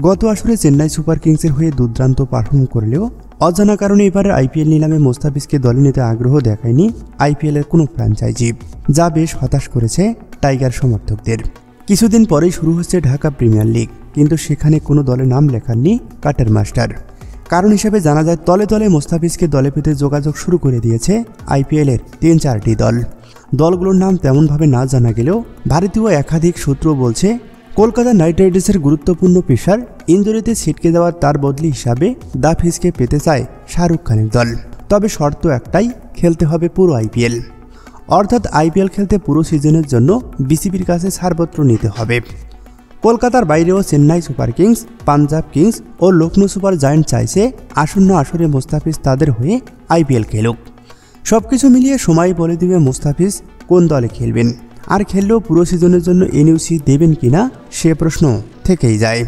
গত আসরে চেন্নাই সুপার কিংসের হয়ে দুর্দান্ত পারফর্ম করলেও অজানা কারণে এবারের আইপিএল নিলামে মোস্তাফিজকে দলে নিতে আগ্রহ দেখায়নি আইপিএলের কোনো ফ্র্যাঞ্চাইজি, যা বেশ হতাশ করেছে টাইগার সমর্থকদের। কিছুদিন পরেই শুরু হচ্ছে ঢাকা প্রিমিয়ার লিগ, কিন্তু সেখানে কোনো দলে নাম লেখাননি কাটার মাস্টার। কারণ হিসেবে জানা যায় তলে তলে মোস্তাফিজকে দলে পেতে যোগাযোগ শুরু করে দিয়েছে আইপিএলের 3-4টি দল। দলগুলোর নাম তেমনভাবে না জানা গেলেও ভারতীয় একাধিক সূত্র বলছে কলকাতা নাইট রাইডার্সের গুরুত্বপূর্ণ পেসার ইনজুরিতে ছিটকে যাওয়ার তার বদলি হিসাবে দাফিজকে পেতে চায় শাহরুখ খানের দল। তবে শর্ত একটাই, খেলতে হবে পুরো আইপিএল, অর্থাৎ আইপিএল খেলতে পুরো সিজনের জন্য বিসিবির কাছে ছাড়পত্র নিতে হবে। কলকাতার বাইরেও Chennai super kings, Punjab kings ও লখনৌ সুপার জায়ান্ট চাইছে আসন্ন আসরে মোস্তাফিজ তাদের হয়ে আইপিএল খেলুক। সবকিছু মিলিয়ে সময় বলে দিবে মোস্তাফিজ কোন দলে খেলবেন, আর খেললেও পুরো সিজনের জন্য এনওসি দেবেন কিনা সে প্রশ্ন থেকেই যায়।